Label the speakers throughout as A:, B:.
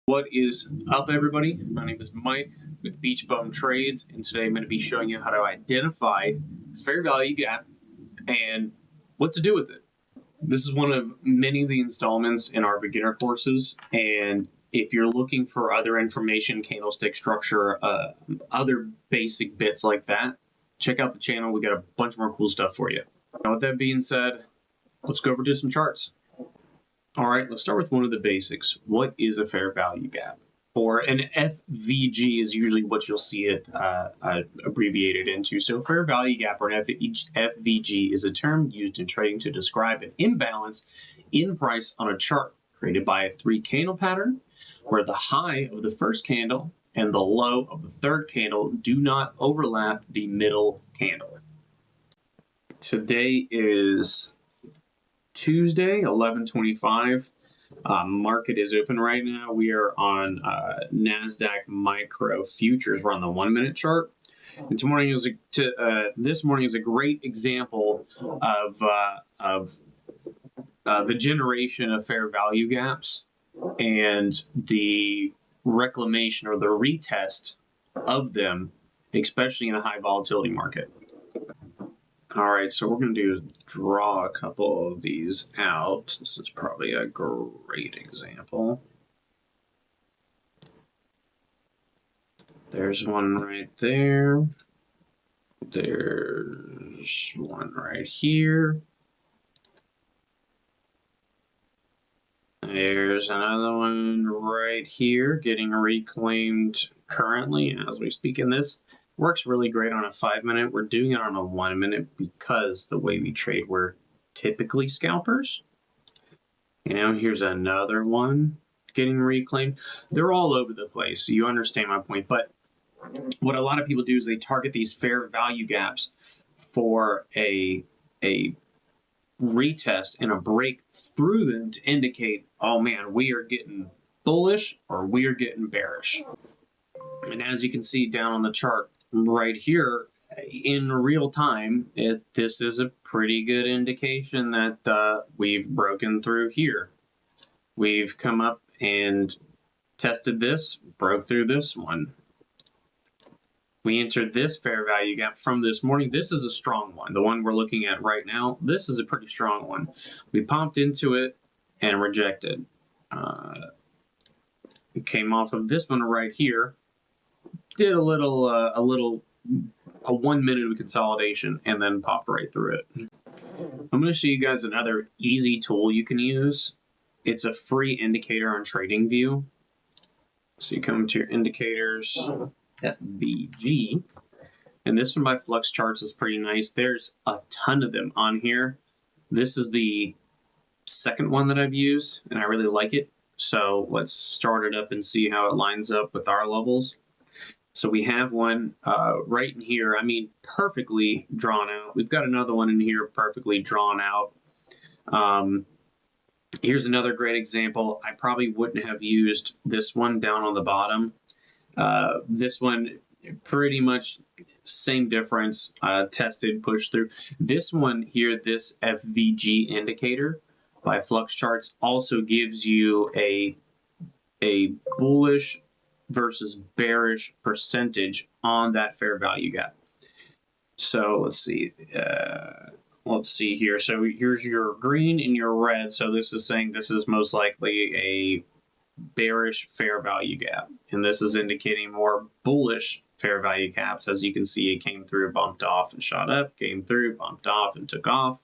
A: What is up, everybody? My name is Mike with Beach Bum Trades, and today I'm going to be showing you how to identify fair value gap and what to do with it. This is one of many of the installments in our beginner courses, and if you're looking for other information, candlestick structure, other basic bits like that, check out the channel. We got a bunch more cool stuff for you. Now, with that being said, let's go over to some charts. All right, let's start with one of the basics. What is a fair value gap? Or an FVG is usually what you'll see it abbreviated into. So fair value gap, or an FVG, is a term used in trading to describe an imbalance in price on a chart created by a 3-candle pattern where the high of the first candle and the low of the third candle do not overlap the middle candle. Today is Tuesday, 11/25. Market is open right now. We are on NASDAQ Micro Futures. We're on the 1-minute chart. And this morning is a great example of the generation of fair value gaps and the reclamation or the retest of them, especially in a high volatility market. All right, so what we're going to do is draw a couple of these out. This is probably a great example. There's one right there. There's one right here. There's another one right here getting reclaimed currently as we speak. In this works really great on a 5-minute. We're doing it on a 1-minute because the way we trade, we're typically scalpers. You know, here's another one getting reclaimed. They're all over the place. So you understand my point. But what a lot of people do is they target these fair value gaps for a retest and a break through them to indicate, oh man, we are getting bullish or we are getting bearish. And as you can see down on the chart right here, in real time, this is a pretty good indication that we've broken through here. We've come up and tested this, broke through this one. We entered this fair value gap from this morning. This is a strong one. The one we're looking at right now, this is a pretty strong one. We pumped into it and rejected. It came off of this one right here. Did a 1-minute of consolidation and then popped right through it. I'm going to show you guys another easy tool you can use. It's a free indicator on TradingView. So you come to your indicators, FVG, and this one by Flux Charts is pretty nice. There's a ton of them on here. This is the second one that I've used, and I really like it. So let's start it up and see how it lines up with our levels. So we have one right in here, I mean, perfectly drawn out. We've got another one in here perfectly drawn out. Here's another great example. I probably wouldn't have used this one down on the bottom. This one, pretty much same difference, tested, pushed through. This one here, this FVG indicator by Flux Charts also gives you a bullish versus bearish percentage on that fair value gap. So let's see here. So here's your green and your red. So this is saying this is most likely a bearish fair value gap, and this is indicating more bullish fair value gaps. As you can see, it came through, bumped off and shot up, came through, bumped off and took off.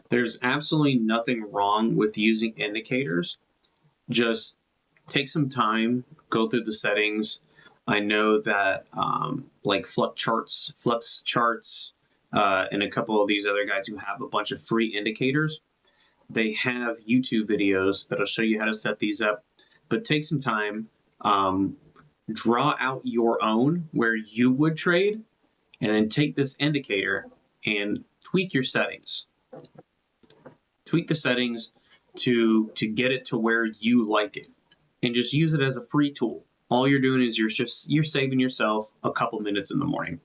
A: There's absolutely nothing wrong with using indicators. Just take some time, go through the settings. I know that like Flux Charts, and a couple of these other guys who have a bunch of free indicators, they have YouTube videos that'll show you how to set these up. But take some time, draw out your own where you would trade, and then take this indicator and tweak your settings. Tweak the settings to get it to where you like it, and just use it as a free tool. All you're doing is you're saving yourself a couple minutes in the morning.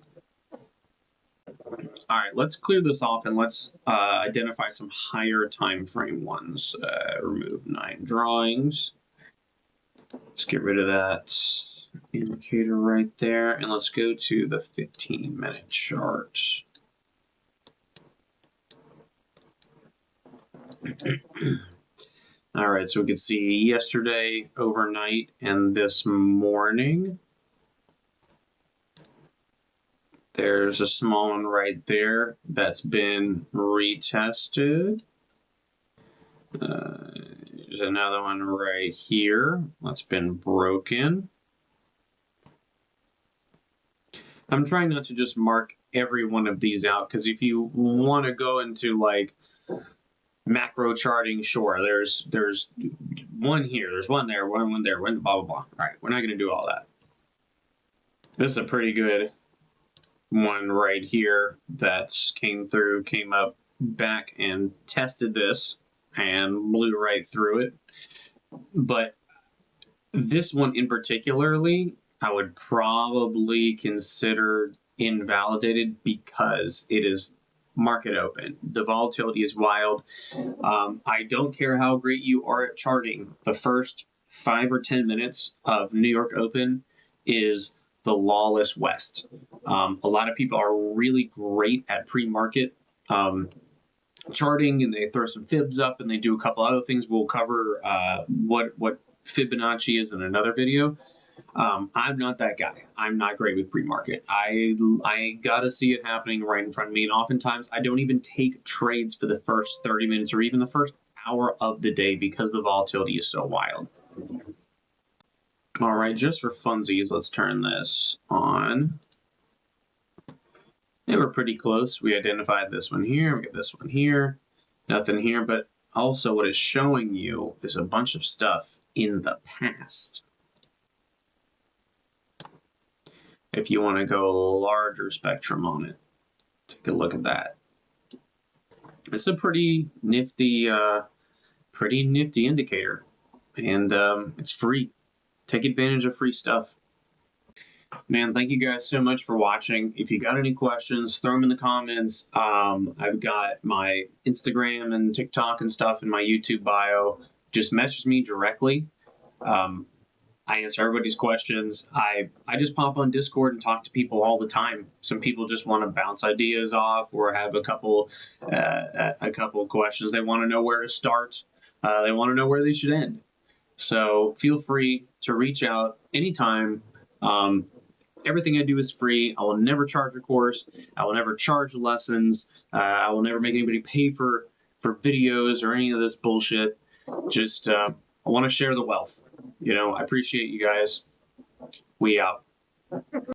A: All right, let's clear this off and let's identify some higher time frame ones. Remove 9 drawings. Let's get rid of that indicator right there, and let's go to the 15-minute chart. All right, so we can see yesterday, overnight, and this morning. There's a small one right there that's been retested. There's another one right here that's been broken. I'm trying not to just mark every one of these out, because if you want to go into like macro charting, sure, there's one here, there's one there, one there, one blah, blah, blah. All right, we're not going to do all that. This is a pretty good one right here that came up back and tested this and blew right through it. But this one in particularly, I would probably consider invalidated because it is market open. The volatility is wild. I don't care how great you are at charting. The first 5 or 10 minutes of New York Open is the lawless West. A lot of people are really great at pre-market charting, and they throw some fibs up, and they do a couple other things. We'll cover what Fibonacci is in another video. I'm not that guy. I'm not great with pre-market. I gotta see it happening right in front of me, and oftentimes I don't even take trades for the first 30 minutes or even the first hour of the day because the volatility is so wild. All right, just for funsies, let's turn this on. And we're pretty close. We identified this one here, we got this one here, nothing here, but also what it's showing you is a bunch of stuff in the past. If you want to go larger spectrum on it, take a look at that. It's a pretty nifty indicator, and it's free. Take advantage of free stuff. Man, thank you guys so much for watching. If you got any questions, throw them in the comments. I've got my Instagram and TikTok and stuff in my YouTube bio. Just message me directly. I answer everybody's questions. I just pop on Discord and talk to people all the time. Some people just want to bounce ideas off or have a couple questions. They want to know where to start. They want to know where they should end. So feel free to reach out anytime. Everything I do is free. I will never charge a course. I will never charge lessons. I will never make anybody pay for videos or any of this bullshit. Just I want to share the wealth. You know, I appreciate you guys. We out.